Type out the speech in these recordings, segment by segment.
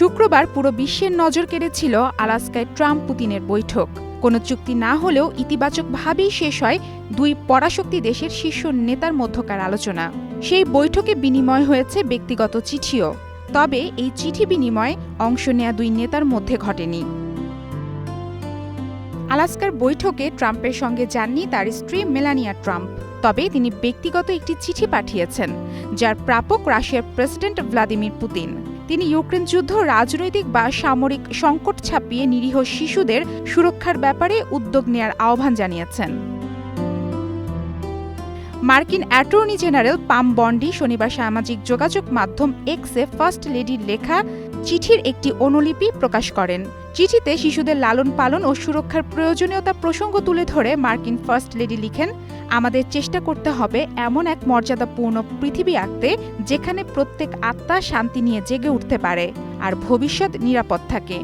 শুক্রবার পুরো বিশ্বের নজর কেড়েছিল আলাস্কায় ট্রাম্প পুতিনের বৈঠক। কোনো চুক্তি না হলেও ইতিবাচকভাবেই শেষ হয় দুই পরাশক্তি দেশের শীর্ষ নেতার মধ্যকার আলোচনা। সেই বৈঠকে বিনিময় হয়েছে ব্যক্তিগত চিঠিও। তবে এই চিঠি বিনিময়ে অংশ নেয়া দুই নেতার মধ্যে ঘটেনি। আলাস্কার বৈঠকে ট্রাম্পের সঙ্গে যাননি তার স্ত্রী মেলানিয়া ট্রাম্প। তবে তিনি ব্যক্তিগত একটি চিঠি পাঠিয়েছেন, যার প্রাপক রাশিয়ার প্রেসিডেন্ট ভ্লাদিমির পুতিন। তিনি ইউক্রেন যুদ্ধ রাজনৈতিক বা সামরিক সংকট ছাপিয়ে নিরীহ শিশুদের সুরক্ষার ব্যাপারে উদ্যোগ নেয়ার আহ্বান জানিয়েছেন। মার্কিন অ্যাটর্নি জেনারেল পাম বন্ডি শনিবার সামাজিক যোগাযোগ মাধ্যম এক্সে ফার্স্ট লেডির লেখা চিঠির একটি অনুলিপি প্রকাশ করেন। চিঠিতে শিশুদের লালন পালন ও সুরক্ষার প্রয়োজনীয়তা প্রসঙ্গ তুলে ধরে মার্কিন ফার্স্ট লেডি লিখেন, আমাদের চেষ্টা করতে হবে এমন এক মর্যাদাপূর্ণ পৃথিবী আঁকতে যেখানে প্রত্যেক আত্মা শান্তি নিয়ে জেগে উঠতে পারে আর ভবিষ্যৎ নিরাপদ থাকে।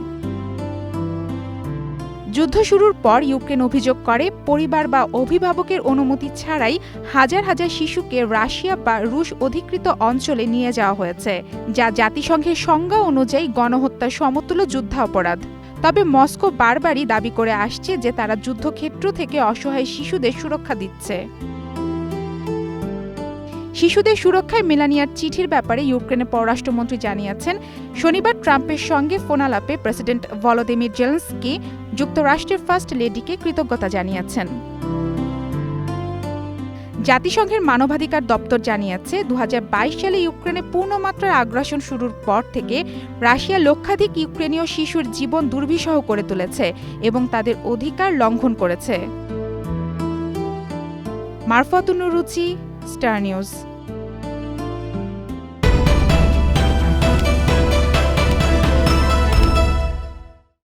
যুদ্ধ শুরুর পর ইউক্রেন অভিযোগ করে পরিবার বা অভিভাবকের অনুমতি ছাড়াই হাজার হাজার শিশুকে রাশিয়া বা রুশ অধিকৃত অঞ্চলে নিয়ে যাওয়া হয়েছে, যা জাতিসংঘের সংজ্ঞা অনুযায়ী গণহত্যার সমতুল্য যুদ্ধাপরাধ। তবে মস্কো বারবারই দাবি করে আসছে যে তারা যুদ্ধক্ষেত্র থেকে অসহায় শিশুদের সুরক্ষা দিচ্ছে। শিশুদের সুরক্ষায় মেলানিয়ার চিঠির ব্যাপারে ইউক্রেনের পররাষ্ট্রমন্ত্রী জানিয়েছেন, শনিবার ট্রাম্পের সঙ্গে ফোনালাপে প্রেসিডেন্ট ভলোদিমির জেলেনস্কি যুক্তরাষ্ট্রের ফার্স্ট লেডিকে কৃতজ্ঞতা জানিয়েছেন। জাতিসংঘের মানবাধিকার দপ্তর জানিয়েছে, 2022 সালে ইউক্রেনে পূর্ণমাত্রার আগ্রাসন শুরুর পর থেকে রাশিয়া লক্ষাধিক ইউক্রেনীয় শিশুর জীবন দুর্বিষহ করে তুলেছে এবং তাদের অধিকার লঙ্ঘন করেছে। মারফতুন রুচি, স্টার নিউজ।